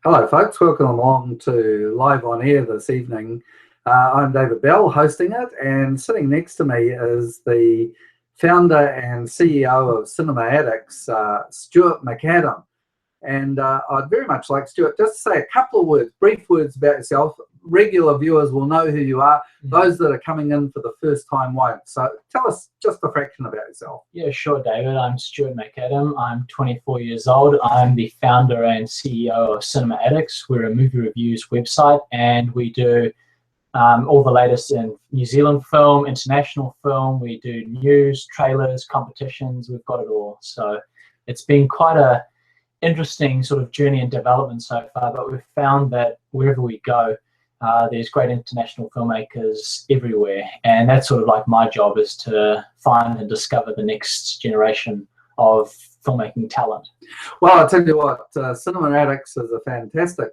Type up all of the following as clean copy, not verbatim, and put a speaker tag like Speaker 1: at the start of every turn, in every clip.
Speaker 1: Hello folks, welcome along to Live On Air this evening. I'm David Bell hosting it, and sitting next to me is the founder and CEO of Cinemaddicts, Stuart McAdam. And I'd very much like Stuart just to say a couple of words, brief words about yourself. Regular viewers will know who you are. Those that are coming in for the first time won't. So tell us just a fraction about yourself.
Speaker 2: Yeah, sure, David. I'm Stuart McAdam. I'm 24 years old. I'm the founder and CEO of Cinemaddicts. We're a movie reviews website, and we do all the latest in New Zealand film, international film. We do news, trailers, competitions. We've got it all. So it's been quite a interesting sort of journey and development so far, but we've found that wherever we go, there's great international filmmakers everywhere, and that's sort of like my job, is to find and discover the next generation of filmmaking talent.
Speaker 1: Well, I'll tell you what, Cinemaddicts is a fantastic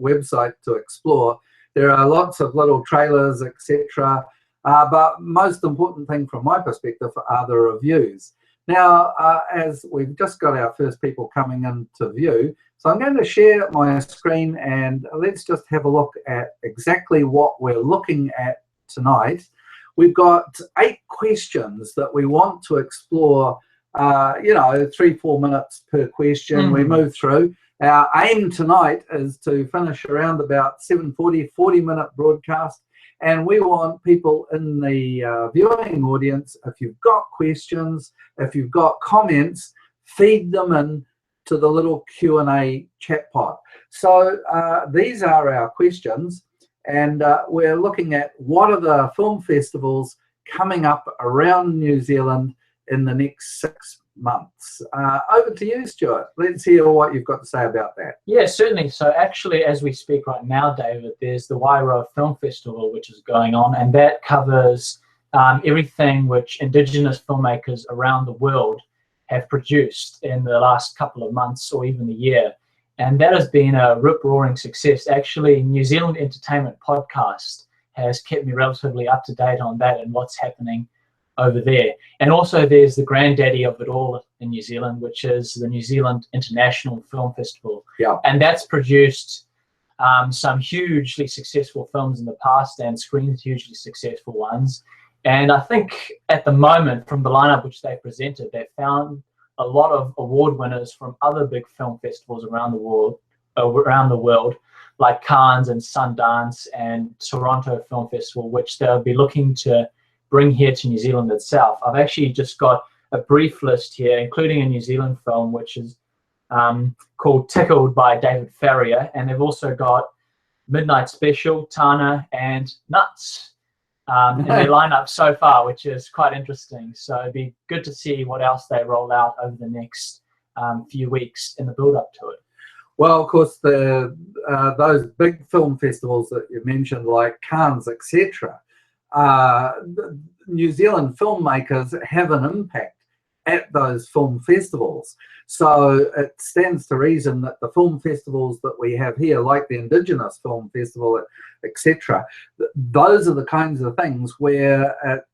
Speaker 1: website to explore. There are lots of little trailers, etc. But most important thing from my perspective are the reviews. Now, as we've just got our first people coming into view, so I'm going to share my screen and let's just have a look at exactly what we're looking at tonight. We've got 8 questions that we want to explore, 3-4 minutes per question. We move through. Our aim tonight is to finish around about 7:40, 40-minute broadcast. And we want people in the viewing audience, if you've got questions, if you've got comments, feed them in to the little Q&A chat pod. So these are our questions, and we're looking at what are the film festivals coming up around New Zealand in the next 6 months. Over to you, Stuart. Let's hear what you've got to say about that.
Speaker 2: Yeah, certainly. So actually, as we speak right now, David, there's the Wairoa Film Festival, which is going on, and that covers everything which Indigenous filmmakers around the world have produced in the last couple of months or even a year. And that has been a rip-roaring success. Actually, New Zealand Entertainment Podcast has kept me relatively up to date on that and what's happening over there. And also there's the granddaddy of it all in New Zealand, which is the New Zealand International Film Festival.
Speaker 1: Yeah.
Speaker 2: And that's produced some hugely successful films in the past and screened hugely successful ones. And I think at the moment, from the lineup which they presented, they found a lot of award winners from other big film festivals around the world, like Cannes and Sundance and Toronto Film Festival, which they'll be looking to bring here to New Zealand itself. I've actually just got a brief list here, including a New Zealand film, which is called Tickled by David Farrier, and they've also got Midnight Special, Tana, and Nuts in their lineup so far, which is quite interesting. So it'd be good to see what else they roll out over the next few weeks in the build-up to it.
Speaker 1: Well, of course, those big film festivals that you mentioned, like Cannes, etc., New Zealand filmmakers have an impact at those film festivals. So it stands to reason that the film festivals that we have here, like the Indigenous Film Festival, etc., those are the kinds of things where at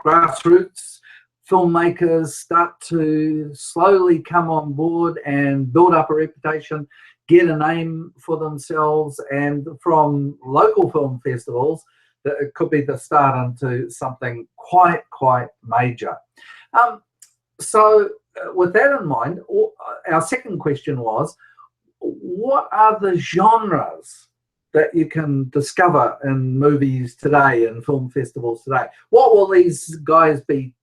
Speaker 1: grassroots filmmakers start to slowly come on board and build up a reputation, get a name for themselves, and from local film festivals, that it could be the start into something quite major. So with that in mind, our second question was, what are the genres that you can discover in movies today, in film festivals today? What will these guys be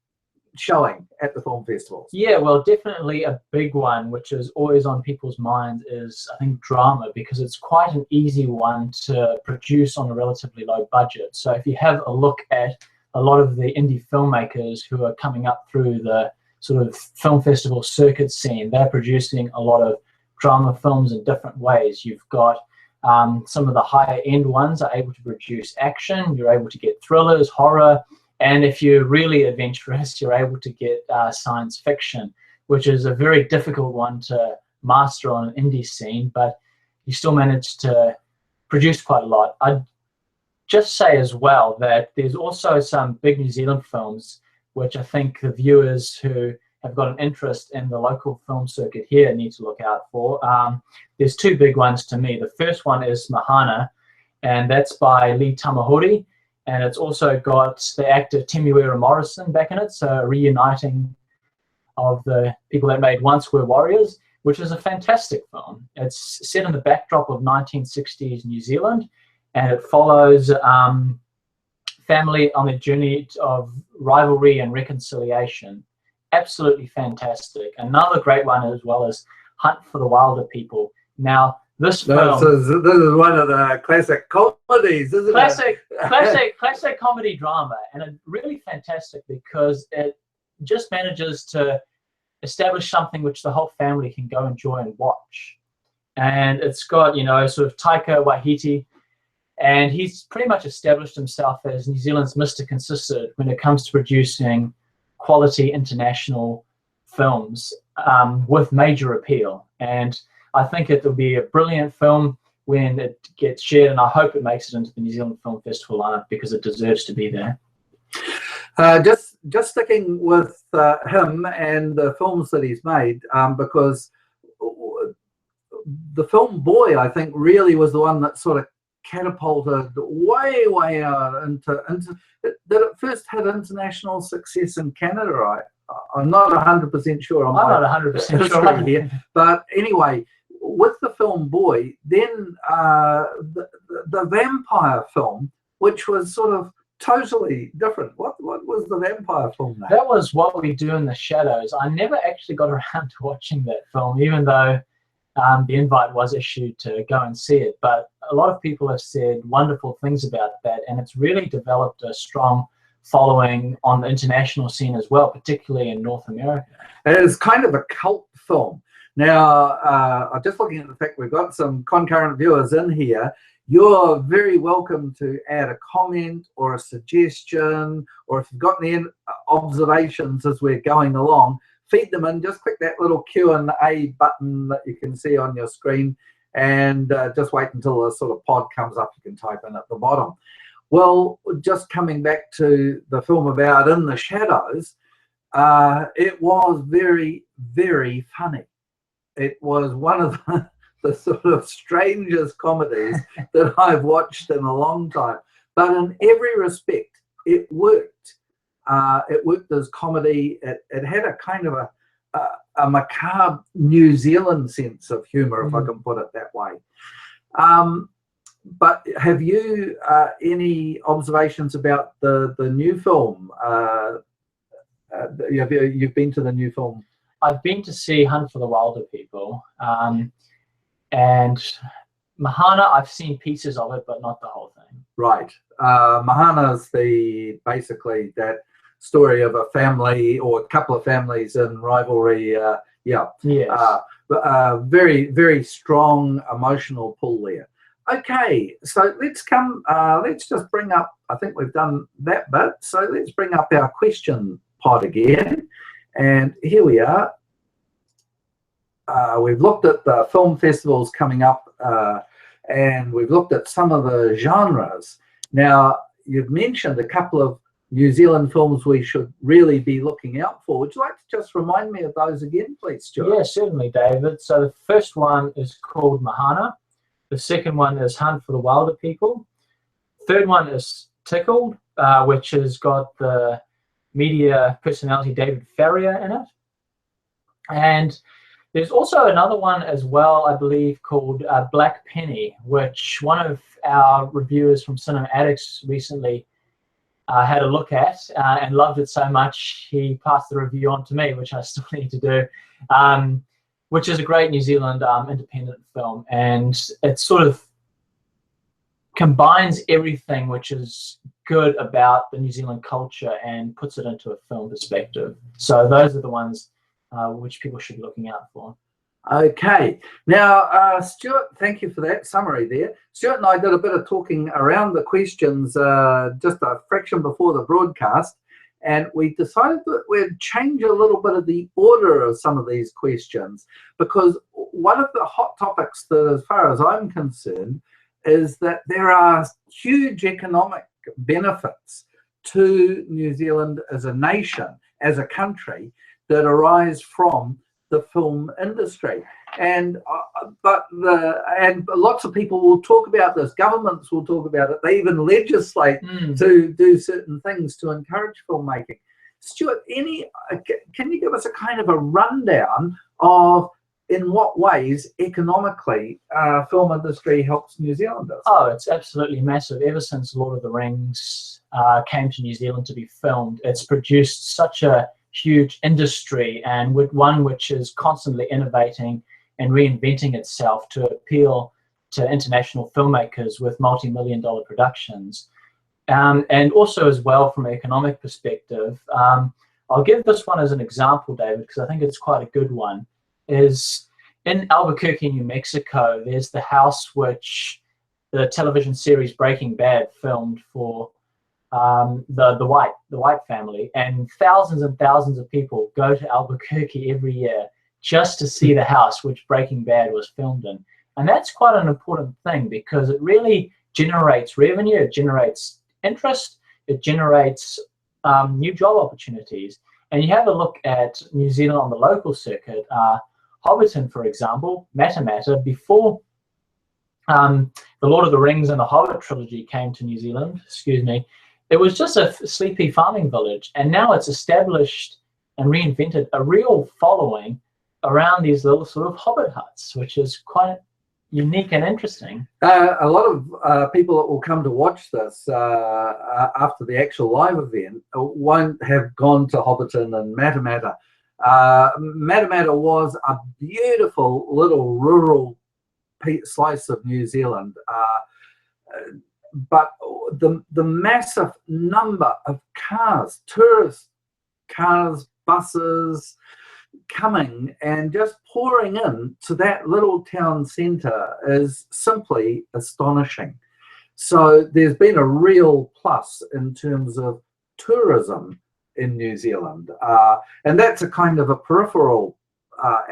Speaker 1: showing at the film festivals?
Speaker 2: Yeah, well, definitely a big one, which is always on people's minds, is, I think, drama, because it's quite an easy one to produce on a relatively low budget. So if you have a look at a lot of the indie filmmakers who are coming up through the sort of film festival circuit scene, they're producing a lot of drama films in different ways. You've got some of the higher end ones are able to produce action, you're able to get thrillers, horror, and if you're really adventurous, you're able to get science fiction, which is a very difficult one to master on an indie scene, but you still manage to produce quite a lot. I'd just say as well that there's also some big New Zealand films which I think the viewers who have got an interest in the local film circuit here need to look out for. There's two big ones to me. The first one is Mahara, and that's by Lee Tamahori, and it's also got the actor Temuera Morrison back in it, so a reuniting of the people that made Once Were Warriors, which is a fantastic film. It's set in the backdrop of 1960s New Zealand, and it follows family on a journey of rivalry and reconciliation. Absolutely fantastic. Another great one as well is Hunt for the Wilder People. Now, this film...
Speaker 1: This is one of the classic comedies, isn't it?
Speaker 2: Classic comedy drama, and it's really fantastic because it just manages to establish something which the whole family can go enjoy and watch. And it's got, you know, sort of Taika Waititi, and he's pretty much established himself as New Zealand's Mr. Consistent when it comes to producing quality international films with major appeal. And I think it will be a brilliant film when it gets shared, and I hope it makes it into the New Zealand Film Festival lineup because it deserves to be there.
Speaker 1: Just sticking with him and the films that he's made, because the film Boy, I think, really was the one that sort of catapulted way out into that it first had international success in Canada, right? I'm not 100% sure.
Speaker 2: I'm not 100% sure
Speaker 1: here, but anyway, with the film Boy, then the vampire film, which was sort of totally different. What was the vampire film name?
Speaker 2: That was What We Do in the Shadows. I never actually got around to watching that film, even though the invite was issued to go and see it. But a lot of people have said wonderful things about that, and it's really developed a strong following on the international scene as well, particularly in North America.
Speaker 1: It is kind of a cult film. Now, I'm just looking at the fact we've got some concurrent viewers in here. You're very welcome to add a comment or a suggestion, or if you've got any observations as we're going along, feed them in. Just click that little Q&A button that you can see on your screen, and just wait until the sort of pod comes up. You can type in at the bottom. Well, just coming back to the film about In the Shadows, it was very, very funny. It was one of the sort of strangest comedies that I've watched in a long time. But in every respect, it worked. It worked as comedy. It had a kind of a macabre New Zealand sense of humour, if I can put it that way. But have you any observations about the new film? You've been to the new film?
Speaker 2: I've been to see Hunt for the Wilder People. And Mahara, I've seen pieces of it, but not the whole thing.
Speaker 1: Right. Mahara's basically that story of a family or a couple of families in rivalry.
Speaker 2: Yes.
Speaker 1: Very, very strong emotional pull there. Okay, so let's just bring up, I think we've done that bit, so let's bring up our question pod again. And here we are. We've looked at the film festivals coming up, and we've looked at some of the genres. Now, you've mentioned a couple of New Zealand films we should really be looking out for. Would you like to just remind me of those again, please, Stuart?
Speaker 2: Yeah, certainly, David. So the first one is called Mahara. The second one is Hunt for the Wilder People. Third one is Tickled, which has got the media personality David Farrier in it. And there's also another one as well, I believe, called Black Penny, which one of our reviewers from Cinemaddicts recently had a look at and loved it so much he passed the review on to me, which I still need to do, which is a great New Zealand independent film. And it sort of combines everything which is good about the New Zealand culture and puts it into a film perspective. So those are the ones which people should be looking out for.
Speaker 1: Okay. Now, Stuart, thank you for that summary there. Stuart and I did a bit of talking around the questions just a fraction before the broadcast, and we decided that we'd change a little bit of the order of some of these questions, because one of the hot topics that, as far as I'm concerned, is that there are huge economic benefits to New Zealand as a nation, as a country, that arise from the film industry. And and lots of people will talk about this. Governments will talk about it. They even legislate to do certain things to encourage filmmaking. Stuart, can you give us a kind of a rundown of in what ways economically film industry helps New Zealanders?
Speaker 2: Oh, it's absolutely massive. Ever since Lord of the Rings came to New Zealand to be filmed, it's produced such a huge industry, and with one which is constantly innovating and reinventing itself to appeal to international filmmakers with multi-million-dollar productions. And also as well from an economic perspective, I'll give this one as an example, David, because I think it's quite a good one, is in Albuquerque, New Mexico, there's the house which the television series Breaking Bad filmed for the White family, and thousands of people go to Albuquerque every year just to see the house which Breaking Bad was filmed in. And that's quite an important thing, because it really generates revenue, it generates interest, it generates new job opportunities. And you have a look at New Zealand on the local circuit, Hobbiton, for example, Matamata, before the Lord of the Rings and the Hobbit trilogy came to New Zealand, it was just a sleepy farming village, and now it's established and reinvented a real following around these little sort of hobbit huts, which is quite unique and interesting.
Speaker 1: A lot of people that will come to watch this after the actual live event won't have gone to Hobbiton and Matamata. Matamata was a beautiful little rural slice of New Zealand, but the massive number of cars, tourist cars, buses coming and just pouring in to that little town centre is simply astonishing. So there's been a real plus in terms of tourism in New Zealand, and that's a kind of a peripheral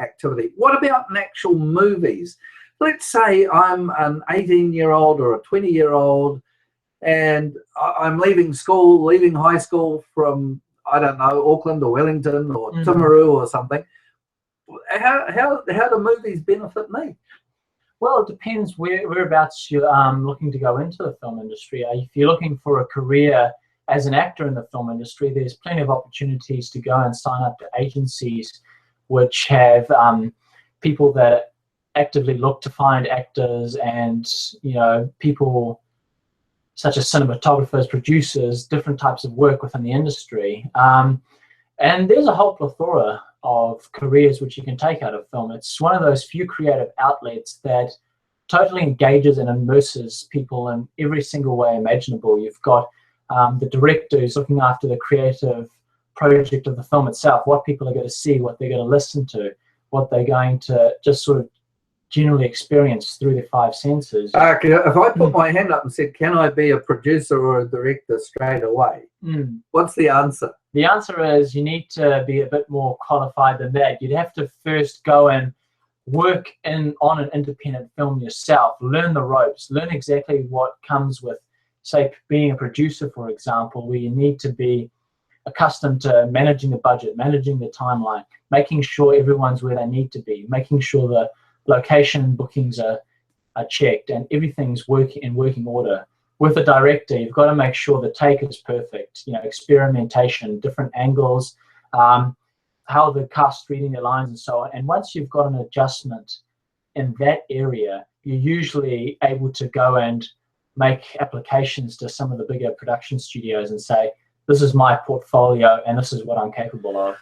Speaker 1: activity. What about in actual movies? Let's say I'm an 18-year-old or a 20-year-old, and I'm leaving high school from, I don't know, Auckland or Wellington or Timaru or something. How do movies benefit me?
Speaker 2: Well, it depends whereabouts you're looking to go into the film industry. If you're looking for a career as an actor in the film industry, there's plenty of opportunities to go and sign up to agencies which have people that actively look to find actors, and people such as cinematographers, producers, different types of work within the industry. And there's a whole plethora of careers which you can take out of film. It's one of those few creative outlets that totally engages and immerses people in every single way imaginable. You've got the director who's looking after the creative project of the film itself, what people are going to see, what they're going to listen to, what they're going to just sort of generally experience through their five senses.
Speaker 1: If I put my hand up and said, can I be a producer or a director straight away? What's the answer?
Speaker 2: The answer is you need to be a bit more qualified than that. You'd have to first go and work on an independent film yourself, learn the ropes, learn exactly what comes with, say, being a producer, for example, where you need to be accustomed to managing the budget, managing the timeline, making sure everyone's where they need to be, making sure the location bookings are checked and everything's in working order. With a director, you've got to make sure the take is perfect, experimentation, different angles, how the cast reading their lines and so on. And once you've got an adjustment in that area, you're usually able to go and make applications to some of the bigger production studios and say, this is my portfolio and this is what I'm capable of.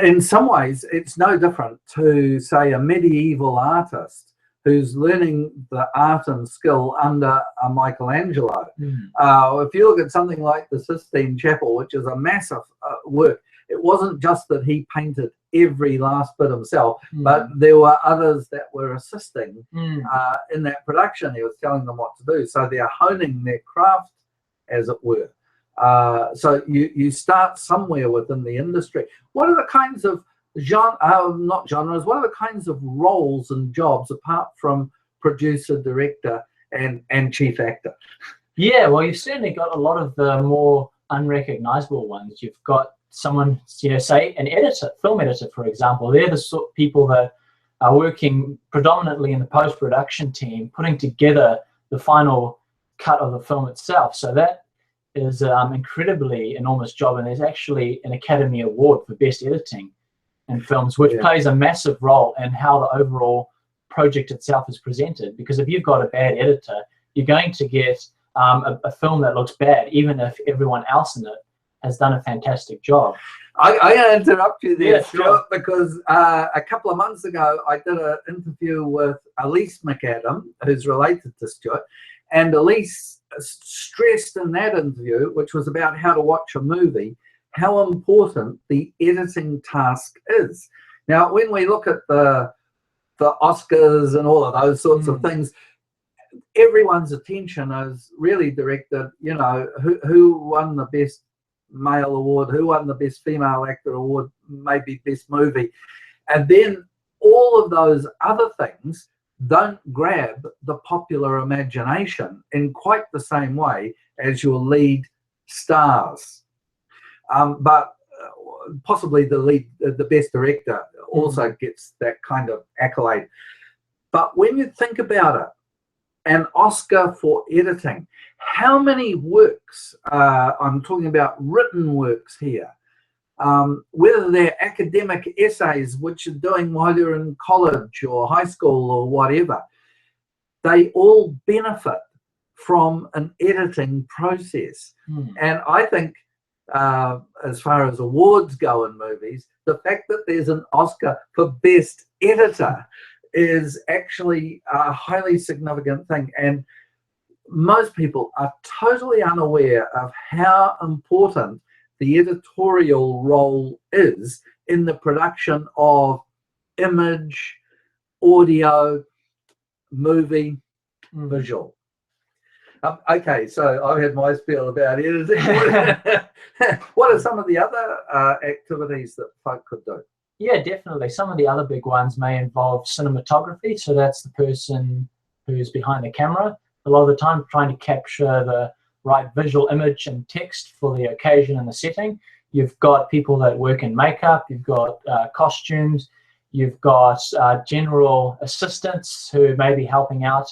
Speaker 1: In some ways, it's no different to, say, a medieval artist who's learning the art and skill under a Michelangelo. If you look at something like the Sistine Chapel, which is a massive work, it wasn't just that he painted every last bit himself, but there were others that were assisting in that production. He was telling them what to do. So they're honing their craft, as it were. So you start somewhere within the industry. What are the kinds of not genres, what are the kinds of roles and jobs apart from producer, director, and chief actor?
Speaker 2: Yeah, well, you've certainly got a lot of the more unrecognizable ones. You've got someone, say an editor, film editor, for example. They're the sort of people that are working predominantly in the post-production team, putting together the final cut of the film itself. So that is an incredibly enormous job, and there's actually an Academy Award for Best Editing in films, which plays a massive role in how the overall project itself is presented. Because if you've got a bad editor, you're going to get a film that looks bad, even if everyone else in it has done a fantastic job.
Speaker 1: I'm going to interrupt you there, Stuart,
Speaker 2: sure.
Speaker 1: because a couple of months ago, I did an interview with Elise McAdam, who's related to Stuart, and Elise stressed in that interview, which was about how to watch a movie, how important the editing task is. Now, when we look at the Oscars and all of those sorts of things, everyone's attention is really directed, who won the best male award, who won the best female actor award, maybe best movie. And then all of those other things don't grab the popular imagination in quite the same way as your lead stars. But possibly the best director also gets that kind of accolade. But when you think about it, an Oscar for editing, how many works, I'm talking about written works here, whether they're academic essays which you're doing while you're in college or high school or whatever, they all benefit from an editing process. And I think as far as awards go in movies, the fact that there's an Oscar for Best Editor is actually a highly significant thing. And most people are totally unaware of how important the editorial role is in the production of image, audio, movie, visual. Okay, so I've had my spiel about editing. What are some of the other activities that folk could do?
Speaker 2: Yeah, definitely. Some of the other big ones may involve cinematography. So that's the person who's behind the camera, a lot of the time trying to capture the right visual image and text for the occasion and the setting. You've got people that work in makeup, you've got costumes, you've got general assistants who may be helping out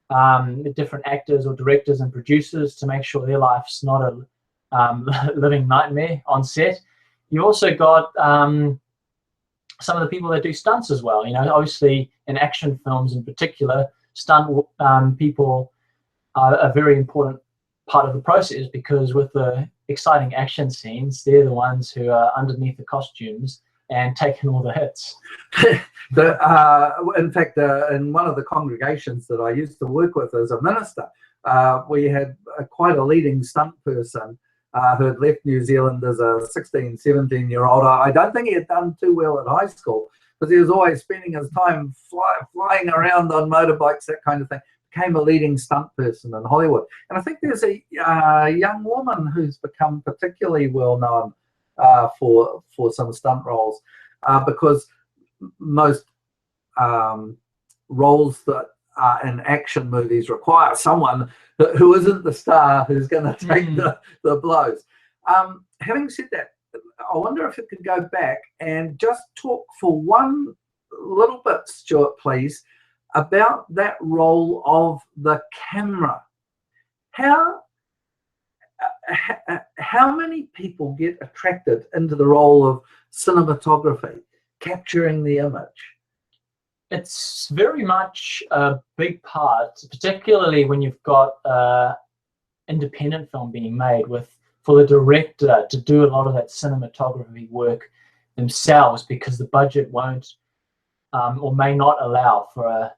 Speaker 2: the different actors or directors and producers to make sure their life's not a living nightmare on set. You also got some of the people that do stunts as well. Obviously in action films in particular, stunt people are a very important part of the process, because with the exciting action scenes, they're the ones who are underneath the costumes and taking all the hits.
Speaker 1: In fact, in one of the congregations that I used to work with as a minister, we had quite a leading stunt person who had left New Zealand as a 16, 17-year-old. I don't think he had done too well at high school, because he was always spending his time flying around on motorbikes, that kind of thing. Became a leading stunt person in Hollywood. And I think there's a young woman who's become particularly well known for some stunt roles, because most roles that are in action movies require someone who isn't the star who's going to take the blows. Having said that, I wonder if it could go back and just talk for one little bit, Stuart, please, about that role of the camera. How many people get attracted into the role of cinematography, capturing the image?
Speaker 2: It's very much a big part, particularly when you've got independent film being made, for the director to do a lot of that cinematography work themselves, because the budget won't or may not allow for a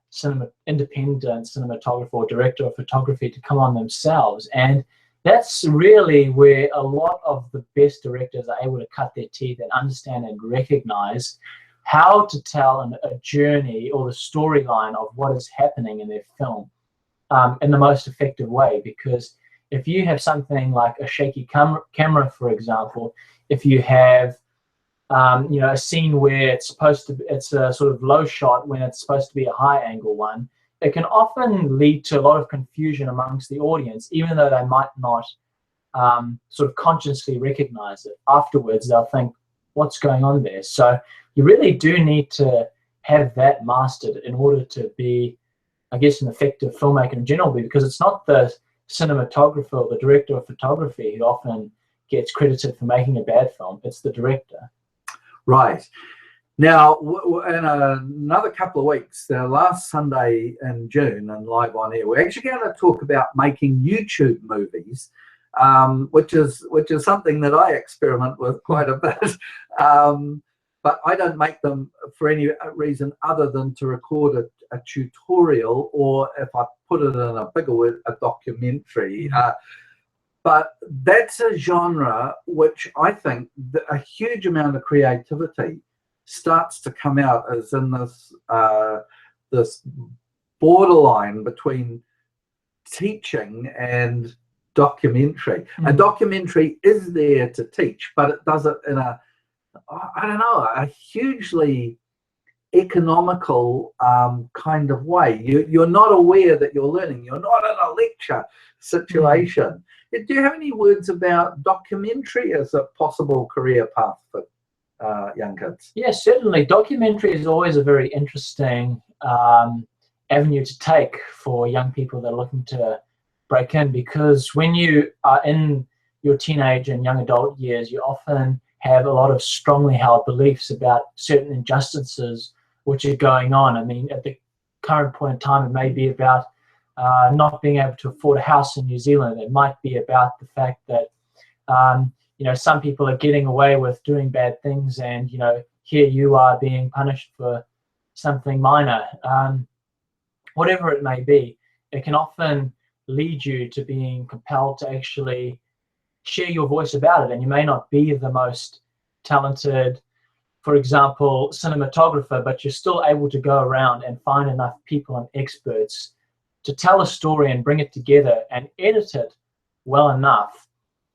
Speaker 2: independent cinematographer or director of photography to come on themselves. And that's really where a lot of the best directors are able to cut their teeth and understand and recognize how to tell a journey or the storyline of what is happening in their film in the most effective way. Because if you have something like a shaky camera, for example, if you have a scene where it's a sort of low shot when it's supposed to be a high angle one, it can often lead to a lot of confusion amongst the audience, even though they might not sort of consciously recognize it. Afterwards, they'll think, what's going on there? So you really do need to have that mastered in order to be, I guess, an effective filmmaker in general, because it's not the cinematographer or the director of photography who often gets credited for making a bad film. It's the director.
Speaker 1: Right. Now, in another couple of weeks, the last Sunday in June and Live On Air, we're actually going to talk about making YouTube movies, which is something that I experiment with quite a bit. But I don't make them for any reason other than to record a tutorial, or if I put it in a bigger word, a documentary. But that's a genre which I think that a huge amount of creativity starts to come out as in this this borderline between teaching and documentary. A documentary is there to teach, but it does it in a, I don't know, a hugely economical kind of way. You're not aware that you're learning. You're not in a lecture situation. Do you have any words about documentary as a possible career path for young kids?
Speaker 2: Yes, certainly. Documentary is always a very interesting avenue to take for young people that are looking to break in, because when you are in your teenage and young adult years, you often have a lot of strongly held beliefs about certain injustices which are going on. I mean, at the current point in time, it may be about not being able to afford a house in New Zealand. It might be about the fact that some people are getting away with doing bad things, and here you are being punished for something minor. Whatever it may be, it can often lead you to being compelled to actually share your voice about it. And you may not be the most talented, for example, cinematographer, but you're still able to go around and find enough people and experts to tell a story and bring it together and edit it well enough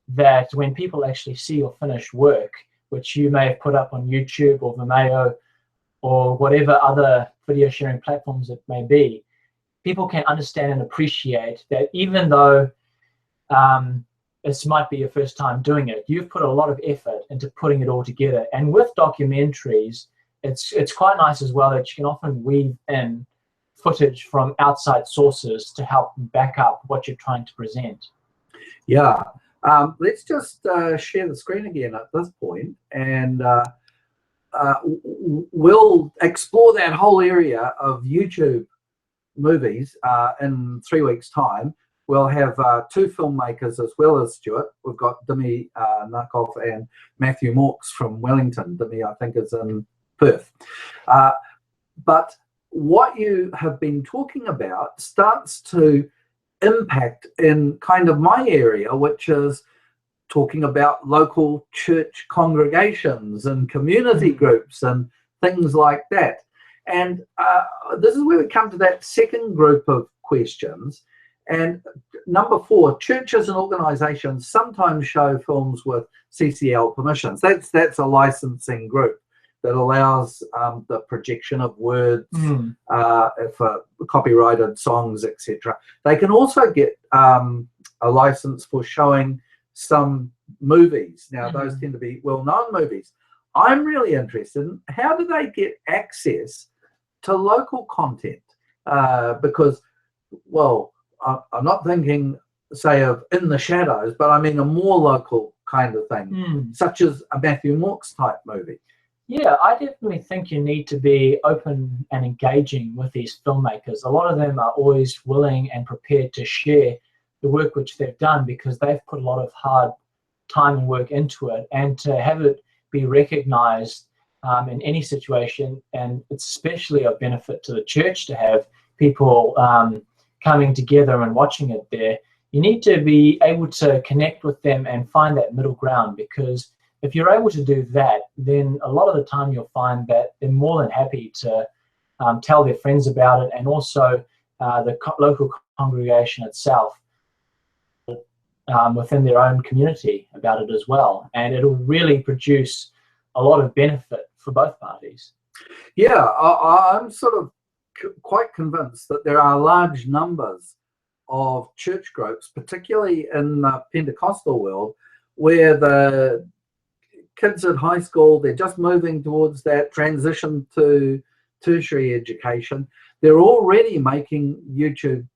Speaker 2: that when people actually see your finished work, which you may have put up on YouTube or Vimeo or whatever other video sharing platforms it may be, people can understand and appreciate that even though this might be your first time doing it, you've put a lot of effort into putting it all together. And with documentaries, it's quite nice as well that you can often weave in footage from outside sources to help back up what you're trying to present.
Speaker 1: Yeah. Let's just share the screen again at this point, and we'll explore that whole area of YouTube movies in 3 weeks' time. We'll have 2 filmmakers as well as Stuart. We've got Dimi Narkov and Matthew Morks from Wellington. Dimi, I think, is in Perth. But what you have been talking about starts to impact in kind of my area, which is talking about local church congregations and community groups and things like that. And this is where we come to that second group of questions. And number 4, churches and organizations sometimes show films with CCL permissions. That's a licensing group that allows the projection of words, for copyrighted songs, etc. They can also get a license for showing some movies. Now, those tend to be well-known movies. I'm really interested in how do they get access to local content? Because, well, I'm not thinking, say, of In the Shadows, but I mean a more local kind of thing, such as a Matthew Morks type movie.
Speaker 2: Yeah, I definitely think you need to be open and engaging with these filmmakers. A lot of them are always willing and prepared to share the work which they've done because they've put a lot of hard time and work into it, and to have it be recognized in any situation, and it's especially of benefit to the church to have people coming together and watching it there. You need to be able to connect with them and find that middle ground, because if you're able to do that, then a lot of the time you'll find that they're more than happy to tell their friends about it, and also the local congregation itself within their own community about it as well. And it'll really produce a lot of benefit for both parties. Yeah,
Speaker 1: I'm sort of quite convinced that there are large numbers of church groups, particularly in the Pentecostal world, where the kids at high school, they're just moving towards that transition to tertiary education. They're already making YouTube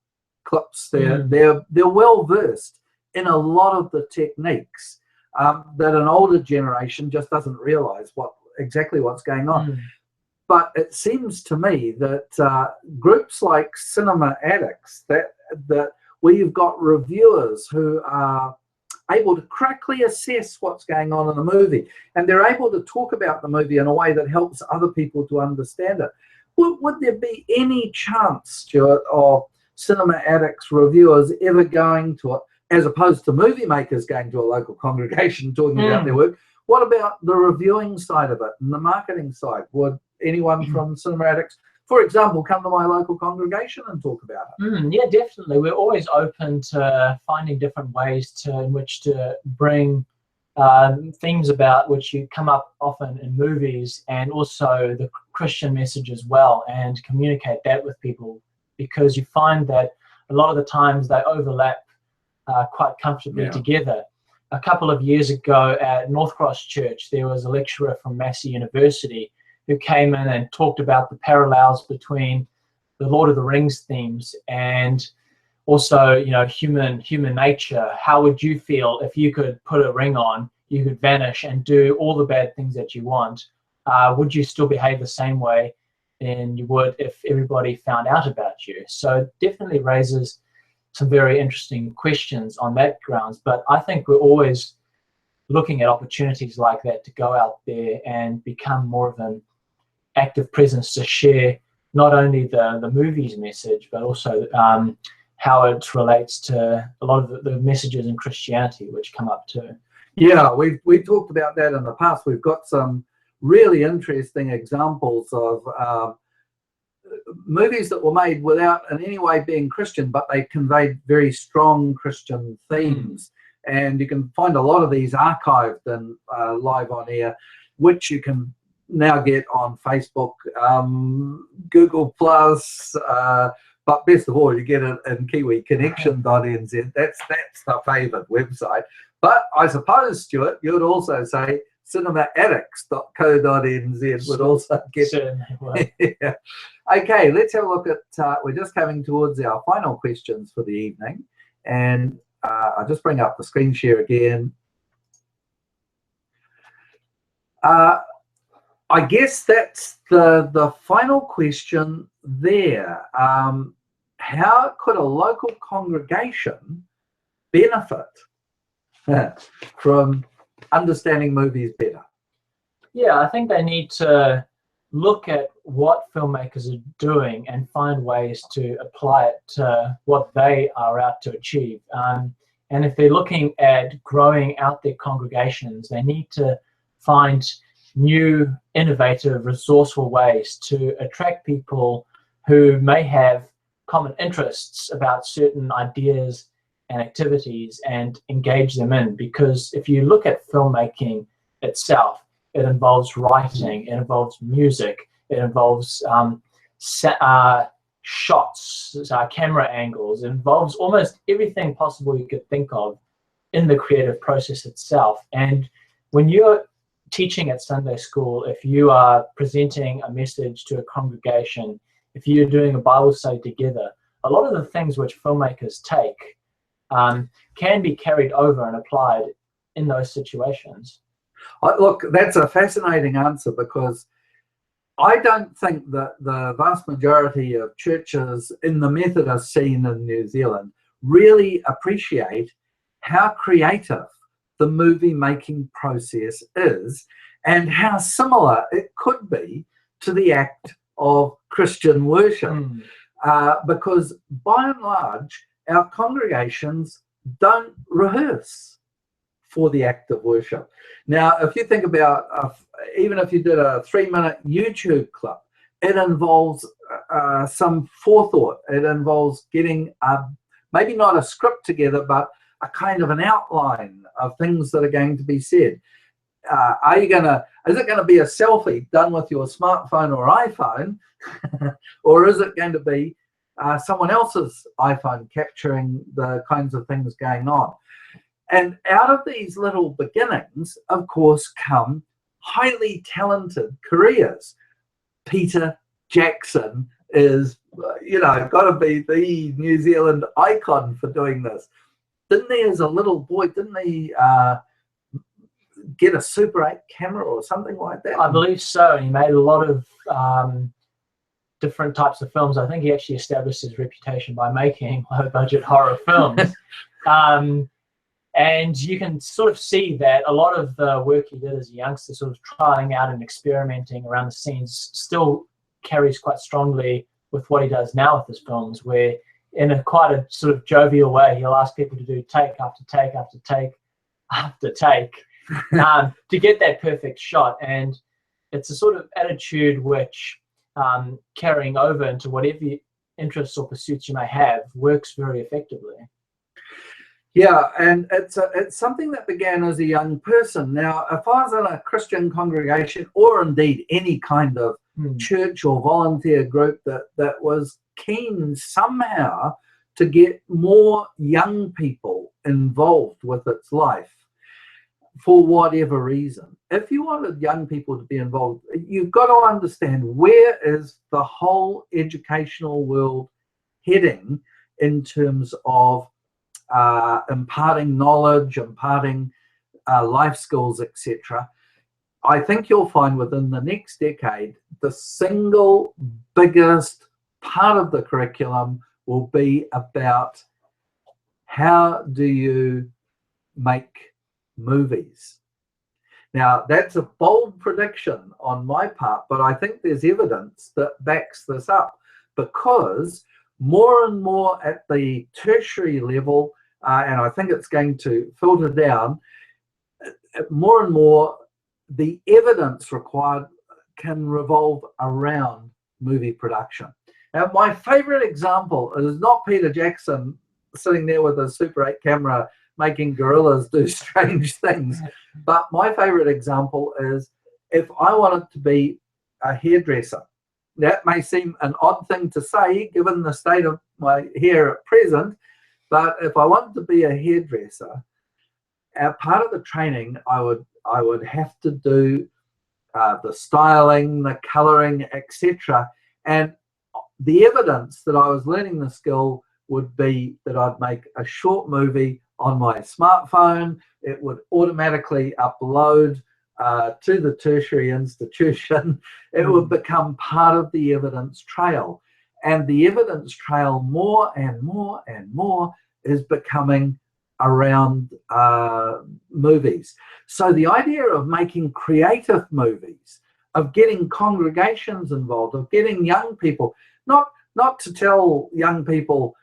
Speaker 1: clips. They're well versed in a lot of the techniques that an older generation just doesn't realize exactly what's going on. But it seems to me that groups like Cinema Addicts, that where you've got reviewers who are able to correctly assess what's going on in a movie, and they're able to talk about the movie in a way that helps other people to understand it. Would there be any chance, Stuart, of Cinema Addicts reviewers ever going to it, as opposed to movie makers going to a local congregation talking about their work? What about the reviewing side of it and the marketing side? Would anyone from Cinema Addicts, for example, come to my local congregation and talk about it?
Speaker 2: Yeah, definitely. We're always open to finding different ways in which to bring themes about which you come up often in movies, and also the Christian message as well, and communicate that with people, because you find that a lot of the times they overlap quite comfortably together. A couple of years ago at North Cross Church, there was a lecturer from Massey University who came in and talked about the parallels between the Lord of the Rings themes and also, you know, human nature. How would you feel if you could put a ring on, you could vanish and do all the bad things that you want? Would you still behave the same way than you would if everybody found out about you? So it definitely raises some very interesting questions on that grounds. But I think we're always looking at opportunities like that to go out there and become more of an active presence to share not only the movie's message, but also how it relates to a lot of the messages in Christianity which come up too.
Speaker 1: Yeah, we've talked about that in the past. We've got some really interesting examples of movies that were made without in any way being Christian, but they conveyed very strong Christian themes. And you can find a lot of these archived and live on air, which you can now get on Facebook, Google Plus, but best of all, you get it in kiwiconnexion.nz. That's the favoured website. But I suppose, Stuart, you would also say cinemaaddicts.co.nz would also get it. Yeah. Okay, let's have a look at, we're just coming towards our final questions for the evening. And I'll just bring up the screen share again. I guess that's the final question there. How could a local congregation benefit from understanding movies better?
Speaker 2: Yeah, I think they need to look at what filmmakers are doing and find ways to apply it to what they are out to achieve. And if they're looking at growing out their congregations, they need to find new, innovative, resourceful ways to attract people who may have common interests about certain ideas and activities and engage them in. Because if you look at filmmaking itself, it involves writing, it involves music, it involves shots, camera angles, it involves almost everything possible you could think of in the creative process itself. And when you're teaching at Sunday school, if you are presenting a message to a congregation, if you're doing a Bible study together, a lot of the things which filmmakers take can be carried over and applied in those situations.
Speaker 1: Look, that's a fascinating answer, because I don't think that the vast majority of churches in the Methodist scene in New Zealand really appreciate how creative the movie making process is and how similar it could be to the act of Christian worship. Because by and large, our congregations don't rehearse for the act of worship. Now, if you think about, even if you did a 3-minute YouTube clip, it involves some forethought. It involves getting maybe not a script together, but a kind of an outline of things that are going to be said. Is it going to be a selfie done with your smartphone or iPhone, or is it going to be someone else's iPhone capturing the kinds of things going on. And out of these little beginnings, of course, come highly talented careers. Peter Jackson is, got to be the New Zealand icon for doing this. Didn't he, as a little boy, didn't he get a Super 8 camera or something like that?
Speaker 2: I believe so. He made a lot of different types of films. I think he actually established his reputation by making low-budget horror films. And you can sort of see that a lot of the work he did as a youngster, sort of trying out and experimenting around the scenes, still carries quite strongly with what he does now with his films, where in a quite a sort of jovial way, he'll ask people to do take after take after take after take to get that perfect shot. And it's a sort of attitude which, carrying over into whatever interests or pursuits you may have, works very effectively.
Speaker 1: Yeah, and it's something that began as a young person. Now, if I was in a Christian congregation, or indeed any kind of church or volunteer group that was keen somehow to get more young people involved with its life, for whatever reason, if you wanted young people to be involved, you've got to understand, where is the whole educational world heading in terms of imparting knowledge, imparting life skills, etc. I think you'll find within the next decade, the single biggest part of the curriculum will be about how do you make movies. Now, that's a bold prediction on my part, but I think there's evidence that backs this up, because more and more at the tertiary level, and I think it's going to filter down, more and more the evidence required can revolve around movie production. Now, my favorite example is not Peter Jackson sitting there with a Super 8 camera making gorillas do strange things, but my favorite example is, if I wanted to be a hairdresser. That may seem an odd thing to say given the state of my hair at present, but if I wanted to be a hairdresser, part of the training I would have to do the styling, the colouring, etc. And the evidence that I was learning the skill would be that I'd make a short movie on my smartphone. It would automatically upload to the tertiary institution. It would become part of the evidence trail. And the evidence trail, more and more and more, is becoming around movies. So the idea of making creative movies, of getting congregations involved, of getting young people, not to tell young people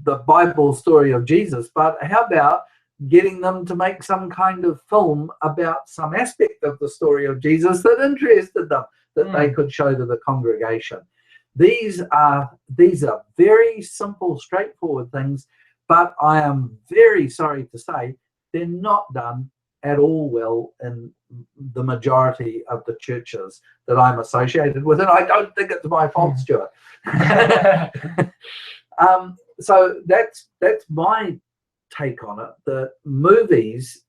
Speaker 1: the Bible story of Jesus, but how about getting them to make some kind of film about some aspect of the story of Jesus that interested them, that they could show to the congregation. These are very simple, straightforward things, but I am very sorry to say they're not done at all well in the majority of the churches that I'm associated with, and I don't think it's my fault, Stuart. So that's my take on it, that movies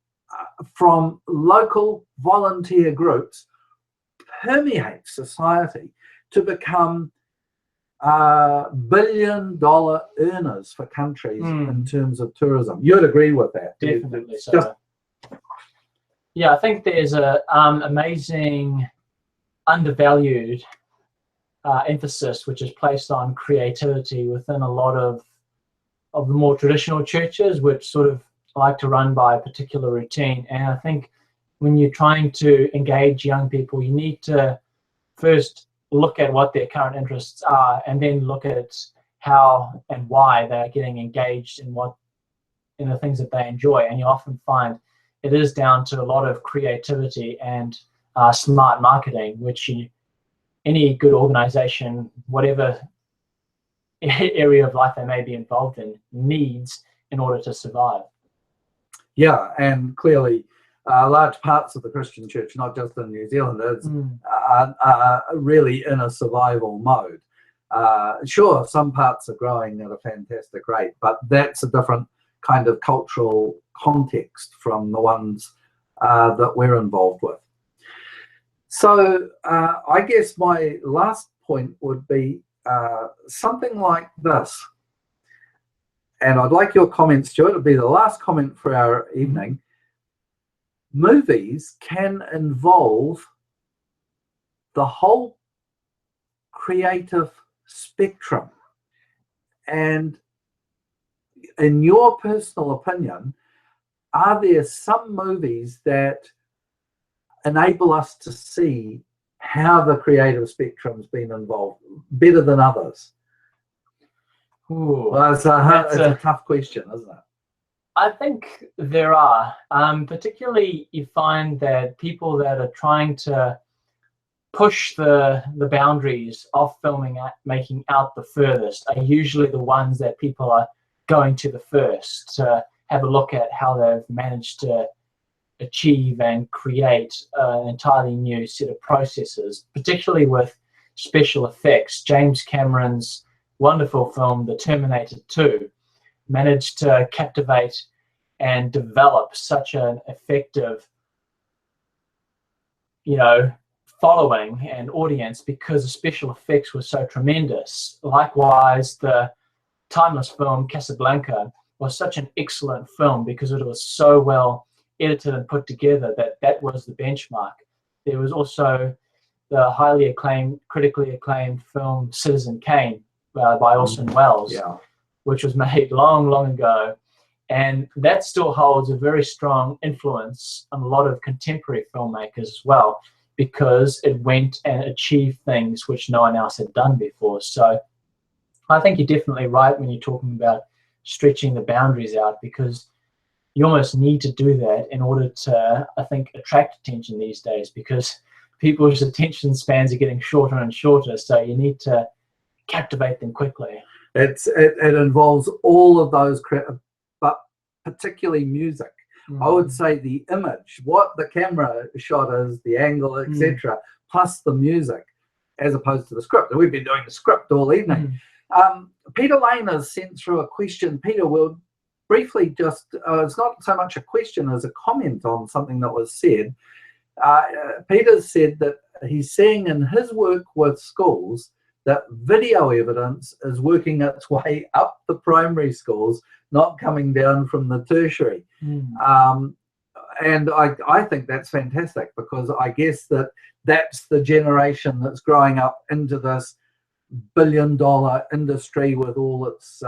Speaker 1: from local volunteer groups permeate society to become billion-dollar earners for countries in terms of tourism. You'd agree with that?
Speaker 2: Definitely so. Yeah, I think there's a amazing undervalued emphasis which is placed on creativity within a lot of the more traditional churches, which sort of like to run by a particular routine. And I think when you're trying to engage young people, you need to first look at what their current interests are, and then look at how and why they're getting engaged in the things that they enjoy. And you often find it is down to a lot of creativity and smart marketing, which any good organization, whatever area of life they may be involved in, needs in order to survive.
Speaker 1: Yeah, and clearly large parts of the Christian church, not just in New Zealand, are really in a survival mode. Sure, some parts are growing at a fantastic rate, but that's a different kind of cultural context from the ones that we're involved with. So I guess my last point would be something like this. And I'd like your comments, Stuart. It'll be the last comment for our evening. Movies can involve the whole creative spectrum. And in your personal opinion, are there some movies that enable us to see how the creative spectrum's been involved better than others?
Speaker 2: Ooh,
Speaker 1: well, it's a tough question, isn't it?
Speaker 2: I think there are. Particularly, you find that people that are trying to push the boundaries of filming, making out the furthest, are usually the ones that people are going to the first to have a look at how they've managed to achieve and create an entirely new set of processes, particularly with special effects. James Cameron's wonderful film, The Terminator 2, managed to captivate and develop such an effective, following and audience because the special effects were so tremendous. Likewise, the timeless film Casablanca was such an excellent film because it was so well edited and put together that was the benchmark. There was also the highly acclaimed, critically acclaimed film Citizen Kane by Orson Welles, which was made long, long ago. And that still holds a very strong influence on a lot of contemporary filmmakers as well, because it went and achieved things which no one else had done before. So I think you're definitely right when you're talking about stretching the boundaries out, because you almost need to do that in order to, I think, attract attention these days, because people's attention spans are getting shorter and shorter. So you need to captivate them quickly.
Speaker 1: It involves all of those, but particularly music. I would say the image, what the camera shot is, the angle, etc., plus the music, as opposed to the script. And we've been doing the script all evening. Peter Lane has sent through a question. Peter, will briefly just, it's not so much a question as a comment on something that was said. Peter said that he's seeing in his work with schools that video evidence is working its way up the primary schools, not coming down from the tertiary. And I think that's fantastic, because I guess that's the generation that's growing up into this billion-dollar industry with all its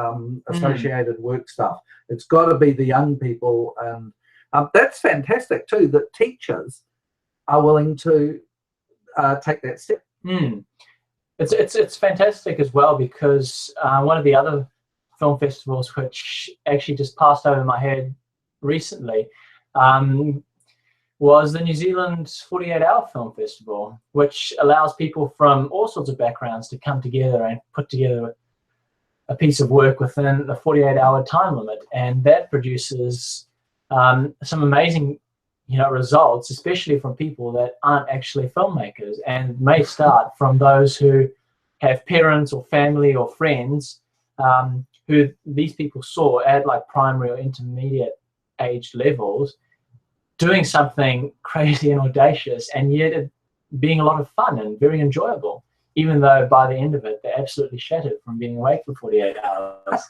Speaker 1: associated work stuff. It's got to be the young people, and that's fantastic too, that teachers are willing to take that step.
Speaker 2: It's fantastic as well, because one of the other film festivals which actually just passed over my head recently was the New Zealand 48-Hour Film Festival, which allows people from all sorts of backgrounds to come together and put together a piece of work within the 48-hour time limit, and that produces some amazing results, especially from people that aren't actually filmmakers, and may start from those who have parents or family or friends who these people saw at like primary or intermediate age levels doing something crazy and audacious, and yet it being a lot of fun and very enjoyable, even though by the end of it they're absolutely shattered from being awake for 48 hours.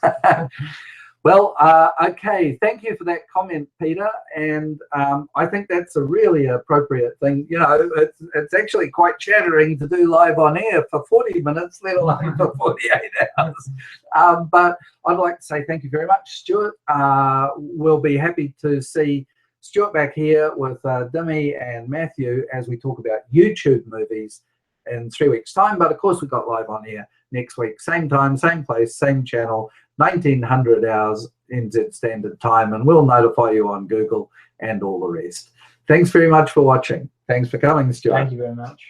Speaker 1: Well, okay, thank you for that comment, Peter, and I think that's a really appropriate thing. It's actually quite chattering to do live on air for 40 minutes, let alone for 48 hours. But I'd like to say thank you very much, Stuart. We'll be happy to see Stuart back here with Dimmy and Matthew as we talk about YouTube movies in 3 weeks' time. But of course, we've got live on air next week, same time, same place, same channel, 1900 hours NZ Standard Time, and we'll notify you on Google and all the rest. Thanks very much for watching. Thanks for coming, Stuart.
Speaker 2: Thank you very much.